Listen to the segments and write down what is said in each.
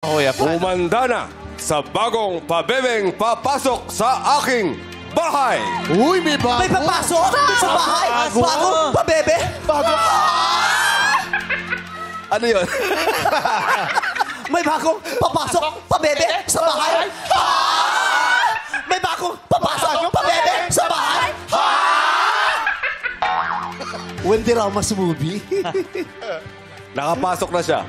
Oh, yeah, Umanda na sa bagong pabebeng papasok sa aking bahay. Uy, may bago. May papasok sa bahay. Bago. Bago. Pabebe. Bago. Ano yun? May bagong papasok pabebe sa bahay. May bagong papasok pabebe sa bahay. Wendy Ramos movie. Nakapasok na siya.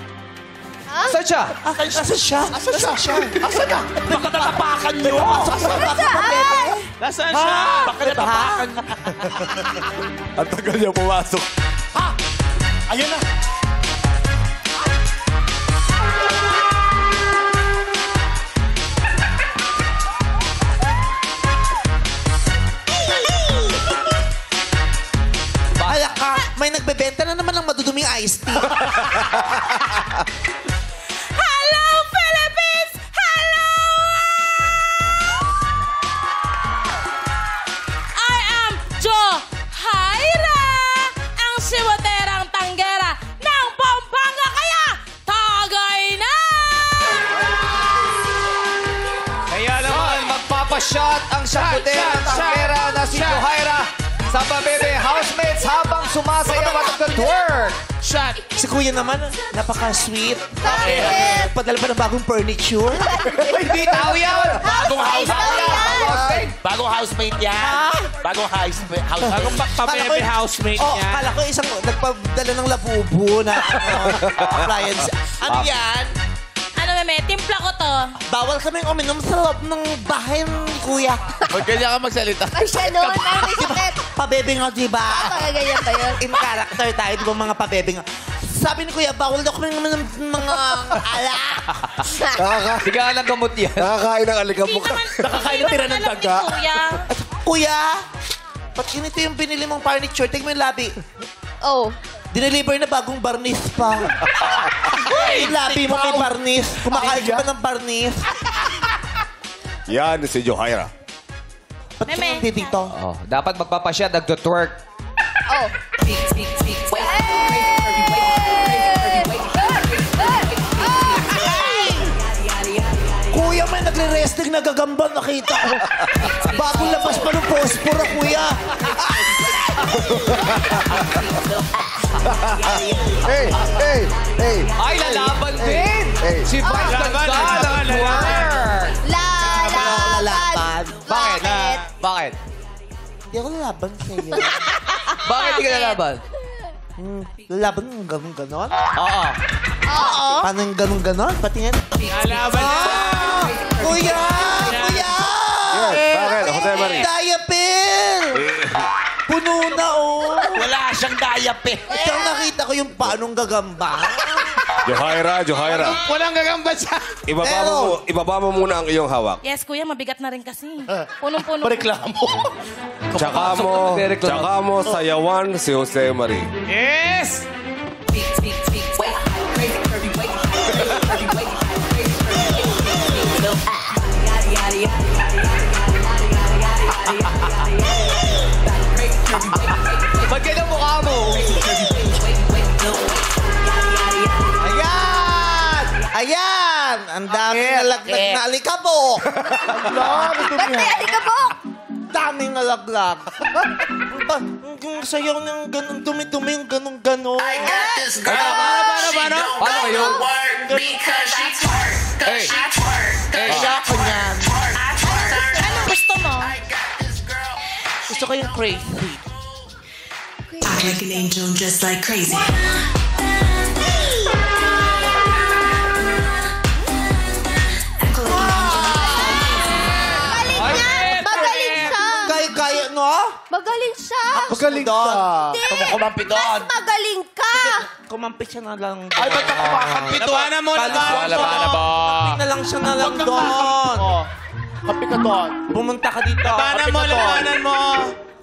Saan siya? Asa siya? Asa siya? Asa na? Baka natapakan niyo. Nasaan siya? Baka natapakan niyo. Ang tagal niya pumasok. Ayun na. Kaya ka, may nagbebenta na naman ng maduduming iced tea. Hello, Philippines! Hello! I am Jo Jaira, ang siwaterang tanggera ng Pampanga, kaya tagay na! Kaya naman, magpapashot ang sabuterang tanggera na si Johaira sa pabebe housemates habang sumasayaw at nag-twerk. Shot. Si kuya naman, napaka-sweet. Padala pa ng bagong furniture. Hindi tao yan! Bagong housemate. Bagong housemate yan. Bagong housemate. Bagong pabebe housemate yan. Kala ko isang nagpadala ng labubo na appliance. Ano yan? Ano, meme? Timpla ko to. Bawal kaming uminom sa loob ng bahay ni kuya. Huwag ganyan ka magsalita. Ay, siya noon. Ay, may sakit. Pabebe nga, di ba? Mga ganyan ba yun? In character tayo, di ba mga pabebe nga? Sabi ni kuya, bawal daw kami ng mga alak. Sige ka ng gamot yan. Nakakain ng Hindi alikabok. naman, Nakakain hindi ng tira naman ng alam ni daga. Kuya. Kuya, ba't ganito yung binili mong furniture? Tingnan mo yung labi. Oh. Dineliver na bagong barnis pa. Yung labi mo may barnis. Kumakain ka pa ng barnis. Yan si Johaira. Ba't Meme. hindi dito? Oh, dapat magpapashot, nag-twerk. Oh. Kuya, may nagre-wrestling na gagamba, nakita ko. Bagong labas pa ng posporo, kuya. Hey! Hey! Hey! Ay, lalaban din! Hey. Si Vice Ganda nag-twerk! Lalaban. Bakit? Bakit? Hindi ako lalaban sa'yo. Bakit hindi ka lalaban? Lalaban ng ganun-ganon? Oo. Oo. Paano yung ganun-ganon? Patingin. Lalaban Kuya! Kuya! Yan, bakit? Jose Marie. Diaper! Puno na, oh. Wala siyang diaper. Ikaw nakita ko yung paanong gagamba. Johaira. Walang gagamba siya. Ibaba mo muna ang iyong hawak. Yes, kuya, mabigat na rin kasi. Punong-puno. Pareklamo. Tsaka mo sayawan si Jose Marie. Yes! Ba't ganyan mukha mo? Ayan! Ayan! Ang daming nalaglag na alikabok. Ba't may alikabok? Daming nalaglag. Ang sayaw ng ganun, dumi-dumi yung ganun-ganon. Paano kayo? Hey! Hey! Kaya ko niyan. Anong gusto mo? Gusto ko yung crazy. I like an angel just like crazy. Magaling siya. Kaya, no? Magaling siya. Magaling ka. Kumampi doon. Mas magaling ka. Kumampi siya na lang. Ay, ba't ako kumakampi doon? Labanan mo, labanan mo. Kumampi na lang siya na lang doon. Kapi ka doon. Pumunta ka dito. Labanan mo.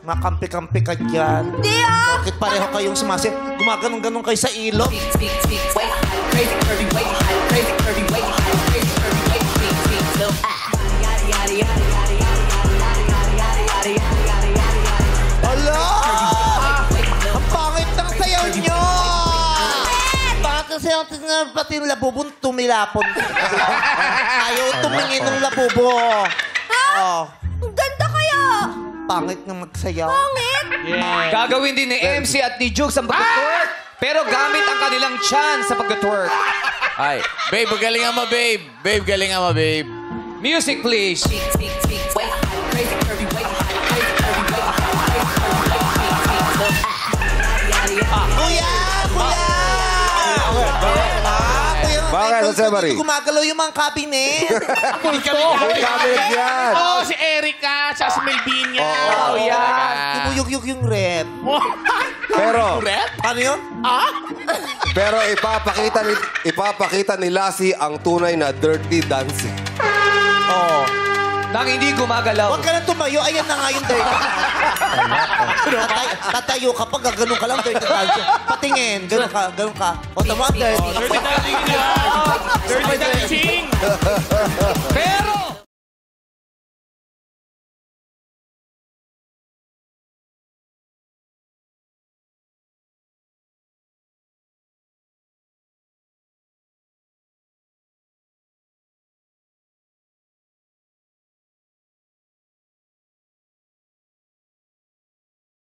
Makampi-kampi ka dyan. Di ah. Bakit pareho kayong sumasi? Gumaganong-ganong kayo sa ilog? Ala! Ang pangit ng sayaw nyo! Bakit ang sayaw nga pati yung labubong tumilapon. Ayaw tumingin ng labubo. Oh, Ang ganda kaya. pangit ng magsayaw. Pangit. Gagawin din ni MC at ni Jukes ang pag-twerk. Pero gamit ang kanilang chan sa pag-twerk. Ay, babe, galingan mo, babe. Babe, galingan mo, babe. Music, please. Kuya! Kuya! Bakit, Jose Marie? Gumagalaw yung mga cabinet. May cabinet yan. Oo, si Erica, sa Melvinia. Oh, yeah. Kumuyog-yog yung rep. Pero, Ano yun? pero ipapakita ni Lassie ang tunay na dirty dancing. Oo. Nang hindi gumagalaw. Huwag ka lang tumayo. Ayan na nga yung dirty. Tatayo ka pag gano'n ka lang dirty dancing. Patingin. Gano'n ka. O, tama ang dirty. Dirty dancing.